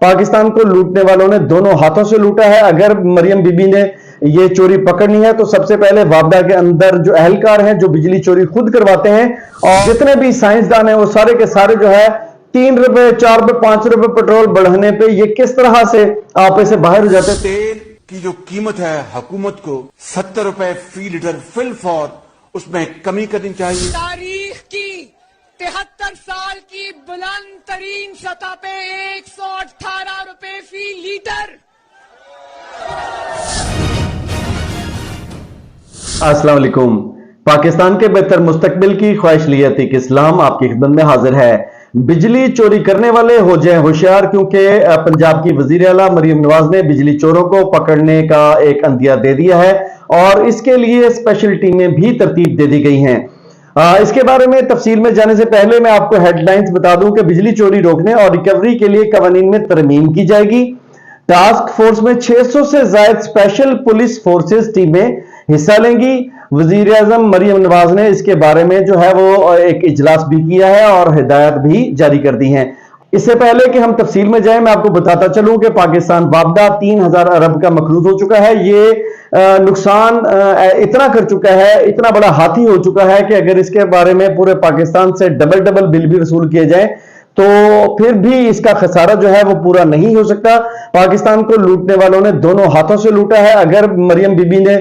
پاکستان کو لوٹنے والوں نے دونوں ہاتھوں سے لوٹا ہے۔ اگر مریم بی بی نے یہ چوری پکڑنی ہے تو سب سے پہلے وابڈا کے اندر جو اہلکار ہیں جو بجلی چوری خود کرواتے ہیں اور جتنے بھی سائنسدان ہیں وہ سارے کے سارے جو ہے 3 روپے 4 روپے 5 روپے پیٹرول بڑھنے پہ یہ کس طرح سے آپے سے باہر ہو جاتے ہیں۔ تیل کی جو قیمت ہے حکومت کو 70 روپے فی لیٹر فی الفور، اس میں کمی کرنی چاہیے۔ تاریخ کی 73 سال کی بلند ترین سطح پہ 118 روپے فی لیٹر۔ السلام علیکم۔ پاکستان کے بہتر مستقبل کی خواہش لیتی کہ اسلام آپ کی خدمت میں حاضر ہے۔ بجلی چوری کرنے والے ہو جائیں ہوشیار، کیونکہ پنجاب کی وزیر اعلیٰ مریم نواز نے بجلی چوروں کو پکڑنے کا ایک عندیہ دے دیا ہے اور اس کے لیے اسپیشل ٹیمیں بھی ترتیب دے دی گئی ہیں۔ اس کے بارے میں تفصیل میں جانے سے پہلے میں آپ کو ہیڈ لائنز بتا دوں کہ بجلی چوری روکنے اور ریکوری کے لیے قوانین میں ترمیم کی جائے گی۔ ٹاسک فورس میں 600 سے زائد اسپیشل پولیس فورسز ٹیمیں حصہ لیں گی۔ وزیر اعظم مریم نواز نے اس کے بارے میں جو ہے وہ ایک اجلاس بھی کیا ہے اور ہدایات بھی جاری کر دی ہیں۔ اس سے پہلے کہ ہم تفصیل میں جائیں میں آپ کو بتاتا چلوں کہ پاکستان وابڈا 3000 ارب کا مقروض ہو چکا ہے۔ یہ نقصان اتنا کر چکا ہے، اتنا بڑا ہاتھی ہو چکا ہے کہ اگر اس کے بارے میں پورے پاکستان سے ڈبل بل بھی وصول کیے جائیں تو پھر بھی اس کا خسارہ جو ہے وہ پورا نہیں ہو سکتا۔ پاکستان کو لوٹنے والوں نے دونوں ہاتھوں سے لوٹا ہے۔ اگر مریم بی بی نے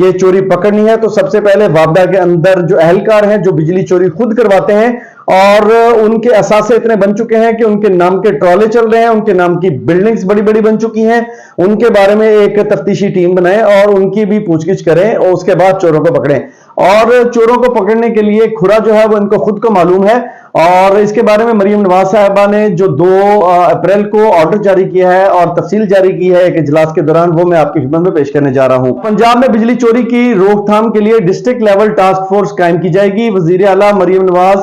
یہ چوری پکڑنی ہے تو سب سے پہلے وابڈا کے اندر جو اہلکار ہیں جو بجلی چوری خود کرواتے ہیں اور ان کے اثاثے اتنے بن چکے ہیں کہ ان کے نام کے ٹرالے چل رہے ہیں، ان کے نام کی بلڈنگز بڑی بڑی بن چکی ہیں، ان کے بارے میں ایک تفتیشی ٹیم بنائیں اور ان کی بھی پوچھ گچھ کریں اور اس کے بعد چوروں کو پکڑیں۔ اور چوروں کو پکڑنے کے لیے کھرا جو ہے وہ ان کو خود کو معلوم ہے اور اس کے بارے میں مریم نواز صاحبہ نے جو 2 اپریل کو آرڈر جاری کیا ہے اور تفصیل جاری کی ہے ایک اجلاس کے دوران، وہ میں آپ کی خدمت میں پیش کرنے جا رہا ہوں۔ پنجاب میں بجلی چوری کی روک تھام کے لیے ڈسٹرکٹ لیول ٹاسک فورس قائم کی جائے گی۔ وزیر اعلیٰ مریم نواز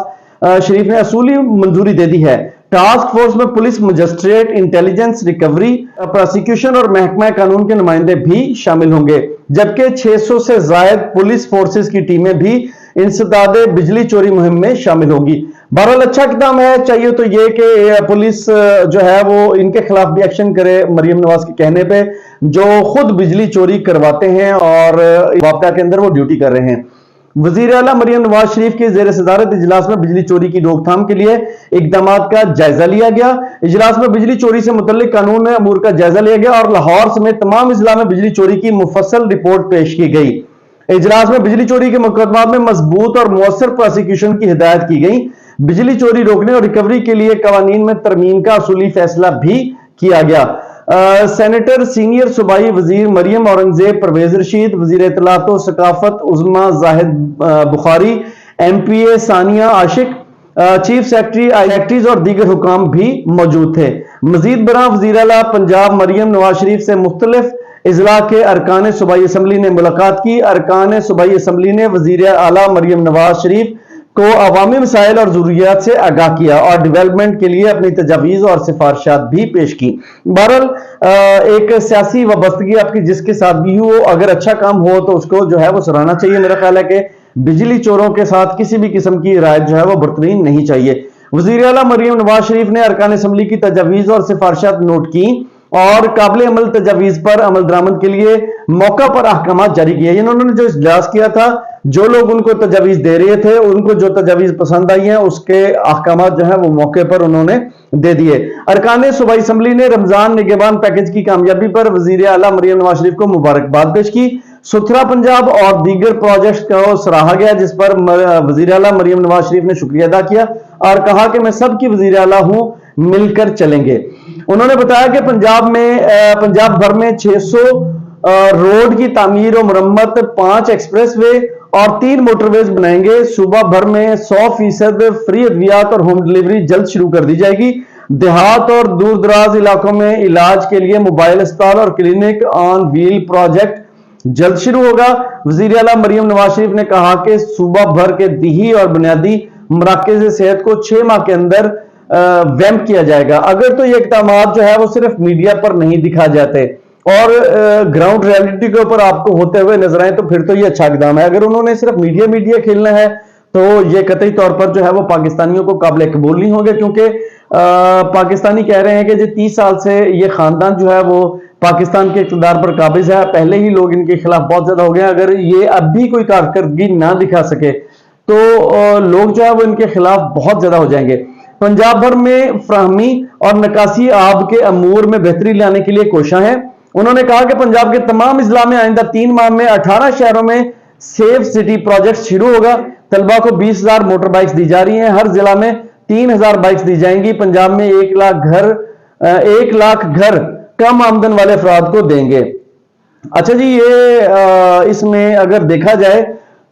شریف نے اصولی منظوری دے دی ہے۔ ٹاسک فورس میں police, magistrate, intelligence, recovery, prosecution اور محکمہ قانون کے نمائندے بھی شامل ہوں گے، جبکہ 600 سے زائد پولیس فورسز کی ٹیمیں بھی انسداد بجلی چوری مہم میں شامل ہوں گی۔ بہرحال اچھا اقدام ہے، چاہیے تو یہ کہ پولیس جو ہے وہ ان کے خلاف بھی ایکشن کرے مریم نواز کے کہنے پہ، جو خود بجلی چوری کرواتے ہیں اور وابڈا کے اندر وہ ڈیوٹی کر رہے ہیں۔ وزیر اعلیٰ مریم نواز شریف کے زیر صدارت اجلاس میں بجلی چوری کی روک تھام کے لیے اقدامات کا جائزہ لیا گیا۔ اجلاس میں بجلی چوری سے متعلق قانون امور کا جائزہ لیا گیا اور لاہور سمیت تمام اضلاع میں بجلی چوری کی مفصل رپورٹ پیش کی گئی۔ اجلاس میں بجلی چوری کے مقدمات میں مضبوط اور مؤثر پراسیکیوشن کی ہدایت کی گئی۔ بجلی چوری روکنے اور ریکوری کے لیے قوانین میں ترمیم کا اصولی فیصلہ بھی کیا گیا۔ سینیٹر سینئر صوبائی وزیر مریم اورنگزیب پرویز رشید، وزیر اطلاعات و ثقافت عظمیٰ زاہد بخاری، ایم پی اے ثانیہ عاشق، چیف سیکرٹری ایکٹریز اور دیگر حکام بھی موجود تھے۔ مزید برآں وزیر اعلیٰ پنجاب مریم نواز شریف سے مختلف اضلاع کے ارکان صوبائی اسمبلی نے ملاقات کی۔ ارکان صوبائی اسمبلی نے وزیر اعلیٰ مریم نواز شریف کو عوامی مسائل اور ضروریات سے آگاہ کیا اور ڈیولپمنٹ کے لیے اپنی تجاویز اور سفارشات بھی پیش کی۔ بہرحال ایک سیاسی وابستگی آپ کی جس کے ساتھ بھی ہو، اگر اچھا کام ہو تو اس کو جو ہے وہ سراہنا چاہیے۔ میرا خیال ہے کہ بجلی چوروں کے ساتھ کسی بھی قسم کی رعایت جو ہے وہ برتنی نہیں چاہیے۔ وزیر اعلیٰ مریم نواز شریف نے ارکان اسمبلی کی تجاویز اور سفارشات نوٹ کی اور قابل عمل تجاویز پر عمل درآمد کے لیے موقع پر احکامات جاری کیے۔ انہوں نے جو اجلاس کیا تھا، جو لوگ ان کو تجاویز دے رہے تھے، ان کو جو تجاویز پسند آئی ہیں اس کے احکامات جو ہیں وہ موقع پر انہوں نے دے دیے۔ ارکان صوبائی اسمبلی نے رمضان نگہبان پیکج کی کامیابی پر وزیر اعلیٰ مریم نواز شریف کو مبارکباد پیش کی۔ ستھرا پنجاب اور دیگر پروجیکٹس کو سراہا گیا جس پر وزیر اعلیٰ مریم نواز شریف نے شکریہ ادا کیا اور کہا کہ میں سب کی وزیر اعلیٰ ہوں، مل کر چلیں گے۔ انہوں نے بتایا کہ پنجاب بھر میں 600 روڈ کی تعمیر و مرمت، 5 ایکسپریس وے اور 3 موٹر ویز بنائیں گے۔ صوبہ بھر میں 100% فری ادویات اور ہوم ڈیلیوری جلد شروع کر دی جائے گی۔ دیہات اور دور دراز علاقوں میں علاج کے لیے موبائل اسپتال اور کلینک آن ویل پروجیکٹ جلد شروع ہوگا۔ وزیر اعلیٰ مریم نواز شریف نے کہا کہ صوبہ بھر کے دیہی اور بنیادی مراکز صحت کو 6 ماہ کے اندر ویمپ کیا جائے گا۔ اگر تو یہ اقدامات جو ہے وہ صرف میڈیا پر نہیں دکھا جاتے اور گراؤنڈ ریالٹی کے اوپر آپ کو ہوتے ہوئے نظر آئے تو پھر تو یہ اچھا اقدام ہے۔ اگر انہوں نے صرف میڈیا کھیلنا ہے تو یہ قطعی طور پر جو ہے وہ پاکستانیوں کو قابل قبول نہیں ہوگا، کیونکہ پاکستانی کہہ رہے ہیں کہ جو 30 سال سے یہ خاندان جو ہے وہ پاکستان کے اقتدار پر قابض ہے، پہلے ہی لوگ ان کے خلاف بہت زیادہ ہو گئے ہیں، اگر یہ اب بھی کوئی کارکردگی نہ دکھا سکے تو لوگ جو ہے وہ ان کے خلاف بہت زیادہ ہو جائیں گے۔ پنجاب بھر میں فراہمی اور نکاسی آب کے امور میں بہتری لانے کے لیے کوشاں ہیں۔ انہوں نے کہا کہ پنجاب کے تمام اضلاع میں آئندہ 3 ماہ میں 18 شہروں میں سیف سٹی پروجیکٹ شروع ہوگا۔ طلبہ کو 20,000 موٹر بائکس دی جا رہی ہیں، ہر ضلع میں 3,000 بائکس دی جائیں گی۔ پنجاب میں 1 لاکھ گھر کم آمدن والے افراد کو دیں گے۔ اچھا جی، یہ اس میں اگر دیکھا جائے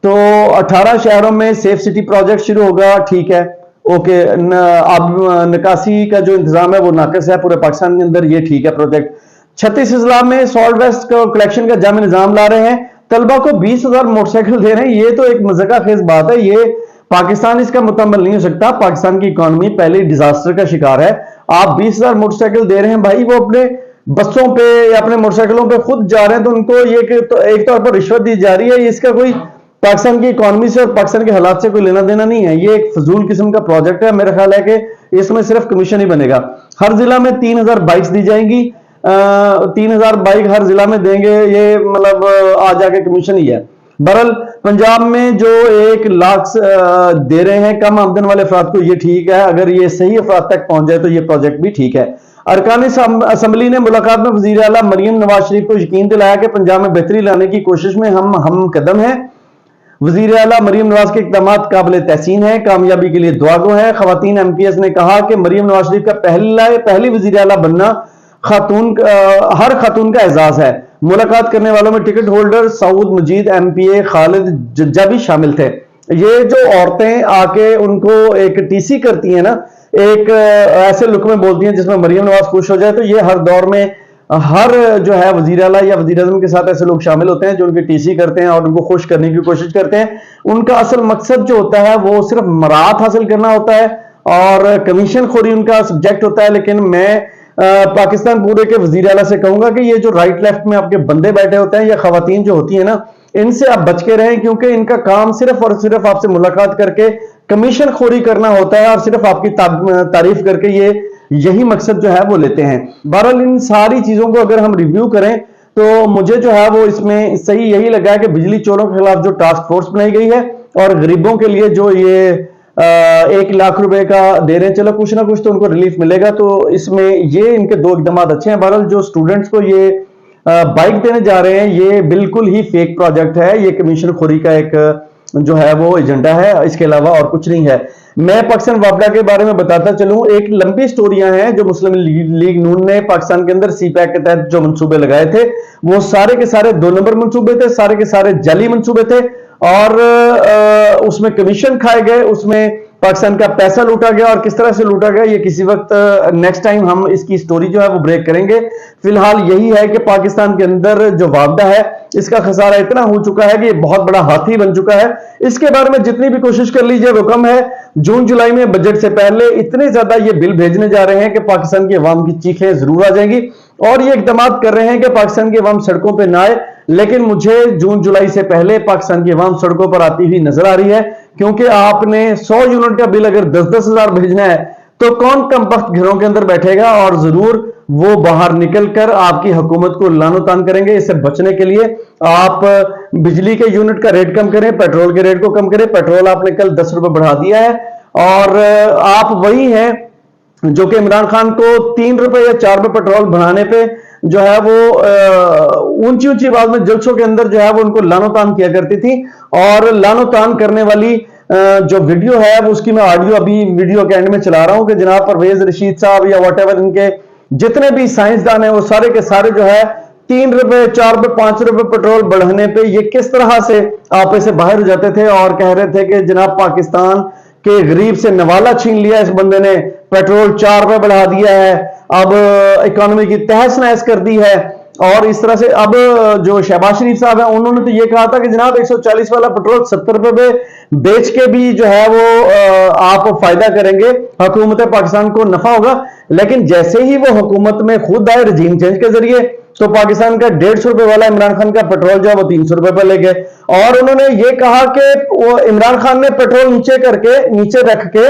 تو 18 شہروں میں سیف سٹی پروجیکٹ شروع ہوگا، ٹھیک ہے، اوکے۔ اب نکاسی کا جو انتظام ہے وہ ناقص ہے پورے پاکستان کے اندر، یہ ٹھیک ہے پروجیکٹ۔ 36 اضلاع میں سالٹ ویسٹ کو کلیکشن کا جامع نظام لا رہے ہیں، طلبہ کو 20,000 موٹر سائیکل دے رہے ہیں۔ یہ تو ایک مذاق خیز بات ہے، یہ پاکستان اس کا مکمل نہیں ہو سکتا۔ پاکستان کی اکانومی پہلے ڈیزاسٹر کا شکار ہے، آپ 20,000 موٹر سائیکل دے رہے ہیں بھائی، وہ اپنے بسوں پہ یا اپنے موٹر سائیکلوں پہ خود جا رہے ہیں، تو ان کو یہ ایک طور پر رشوت دی جا رہی ہے، اس کا کوئی پاکستان کی اکانومی سے اور پاکستان کے حالات سے کوئی لینا دینا نہیں ہے۔ یہ ایک فضول قسم کا پروجیکٹ ہے، میرا خیال ہے کہ اس میں صرف کمیشن ہی بنے گا۔ ہر ضلع میں 3,000 بائکس دی جائیں گی، 3,000 بائک ہر ضلع میں دیں گے، یہ مطلب آ جا کے کمیشن ہی ہے۔ بہرحال پنجاب میں جو 1 لاکھ دے رہے ہیں کم آمدن والے افراد کو، یہ ٹھیک ہے، اگر یہ صحیح افراد تک پہنچ جائے تو یہ پروجیکٹ بھی ٹھیک ہے۔ ارکان اسمبلی نے ملاقات میں وزیر اعلیٰ مریم نواز شریف کو یقین دلایا کہ پنجاب میں بہتری لانے کی کوشش میں ہم قدم ہیں۔ وزیر اعلیٰ مریم نواز کے اقدامات قابل تحسین ہیں، کامیابی کے لیے دعا گو ہیں۔ خواتین MPs نے کہا کہ مریم نواز شریف کا پہلی وزیر اعلیٰ بننا ہر خاتون کا اعزاز ہے۔ ملاقات کرنے والوں میں ٹکٹ ہولڈر سعود مجید MPA خالد ججا بھی شامل تھے۔ یہ جو عورتیں آ کے ان کو ایک TC کرتی ہیں نا، ایک ایسے لک میں بولتی ہیں جس میں مریم نواز خوش ہو جائے، تو یہ ہر دور میں ہر جو ہے وزیر اعلیٰ یا وزیر اعظم کے ساتھ ایسے لوگ شامل ہوتے ہیں جو ان کی TC کرتے ہیں اور ان کو خوش کرنے کی کوشش کرتے ہیں۔ ان کا اصل مقصد جو ہوتا ہے وہ صرف مراد حاصل کرنا ہوتا ہے اور کمیشن خوری ان کا سبجیکٹ ہوتا ہے۔ لیکن میں پاکستان پورے کے وزیر اعلیٰ سے کہوں گا کہ یہ جو رائٹ لیفٹ میں آپ کے بندے بیٹھے ہوتے ہیں یا خواتین جو ہوتی ہیں نا، ان سے آپ بچ کے رہیں، کیونکہ ان کا کام صرف اور صرف آپ سے ملاقات کر کے کمیشن خوری کرنا ہوتا ہے اور صرف آپ کی تعریف کر کے یہی مقصد جو ہے وہ لیتے ہیں۔ بہرحال ان ساری چیزوں کو اگر ہم ریویو کریں تو مجھے جو ہے وہ اس میں صحیح یہی لگا ہے کہ بجلی چوروں کے خلاف جو ٹاسک فورس بنائی گئی ہے اور غریبوں کے لیے جو یہ 1 لاکھ روپے کا دے رہے ہیں، چلو کچھ نہ کچھ تو ان کو ریلیف ملے گا، تو اس میں یہ ان کے 2 اقدامات اچھے ہیں۔ بہرحال جو اسٹوڈنٹس کو یہ بائک دینے جا رہے ہیں، یہ بالکل ہی فیک پروجیکٹ ہے، یہ کمیشن خوری کا ایک جو ہے وہ ایجنڈا ہے، اس کے علاوہ اور کچھ نہیں ہے۔ میں پاکستان وابڈا کے بارے میں بتاتا چلوں، ایک لمبی سٹوریاں ہیں جو مسلم لیگ نون نے پاکستان کے اندر CPAC کے تحت جو منصوبے لگائے تھے، وہ سارے کے سارے 2 نمبر منصوبے تھے، سارے کے سارے جعلی منصوبے تھے، اور اس میں کمیشن کھائے گئے، اس میں پاکستان کا پیسہ لوٹا گیا، اور کس طرح سے لوٹا گیا یہ کسی وقت نیکسٹ ٹائم ہم اس کی سٹوری جو ہے وہ بریک کریں گے۔ فی الحال یہی ہے کہ پاکستان کے اندر جو وابڈا ہے اس کا خسارہ اتنا ہو چکا ہے کہ یہ بہت بڑا ہاتھی بن چکا ہے۔ اس کے بارے میں جتنی بھی کوشش کر لیجئے وہ کم ہے۔ جون جولائی میں بجٹ سے پہلے اتنے زیادہ یہ بل بھیجنے جا رہے ہیں کہ پاکستان کی عوام کی چیخیں ضرور آ جائیں گی، اور یہ اقدامات کر رہے ہیں کہ پاکستان کی عوام سڑکوں پہ نہ آئے، لیکن مجھے جون جولائی سے پہلے پاکستان کی عوام سڑکوں پر آتی ہوئی نظر آ رہی ہے، کیونکہ آپ نے 100 یونٹ کا بل اگر 10-10 ہزار بھیجنا ہے تو کون کم وقت گھروں کے اندر بیٹھے گا، اور ضرور وہ باہر نکل کر آپ کی حکومت کو لعن و طعن کریں گے۔ اس سے بچنے کے لیے آپ بجلی کے یونٹ کا ریٹ کم کریں، پیٹرول کے ریٹ کو کم کریں۔ پیٹرول آپ نے کل 10 روپے بڑھا دیا ہے، اور آپ وہی ہیں جو کہ عمران خان کو 3 روپے یا 4 روپے پیٹرول بڑھانے پہ جو ہے وہ اونچی اونچی آواز میں جلسوں کے اندر جو ہے وہ ان کو لعن و طعن کیا کرتی تھی، اور لعن و طعن کرنے والی جو ویڈیو ہے اس کی میں آڈیو ابھی ویڈیو کے اینڈ میں چلا رہا ہوں کہ جناب پرویز رشید صاحب یا واٹ ایور ان کے جتنے بھی سائنسدان ہیں وہ سارے کے سارے جو ہے 3 روپے 4 روپے 5 روپے پیٹرول بڑھنے پہ یہ کس طرح سے آپے سے باہر ہو جاتے تھے، اور کہہ رہے تھے کہ جناب پاکستان کے غریب سے نوالا چھین لیا اس بندے نے، پیٹرول 4 روپے بڑھا دیا ہے، اب اکانومی کی تہس نہس کر دی ہے۔ اور اس طرح سے اب جو شہباز شریف صاحب ہیں انہوں نے تو یہ کہا تھا کہ جناب 140 والا پیٹرول 70 روپے پہ بیچ کے بھی جو ہے وہ آپ فائدہ کریں گے، حکومت پاکستان کو نفع ہوگا۔ لیکن جیسے ہی وہ حکومت میں خود آئے رجیم چینج کے ذریعے، تو پاکستان کا 150 روپے والا عمران خان کا پیٹرول جو ہے وہ 300 روپے پہ لے گئے، اور انہوں نے یہ کہا کہ عمران خان نے پیٹرول نیچے رکھ کے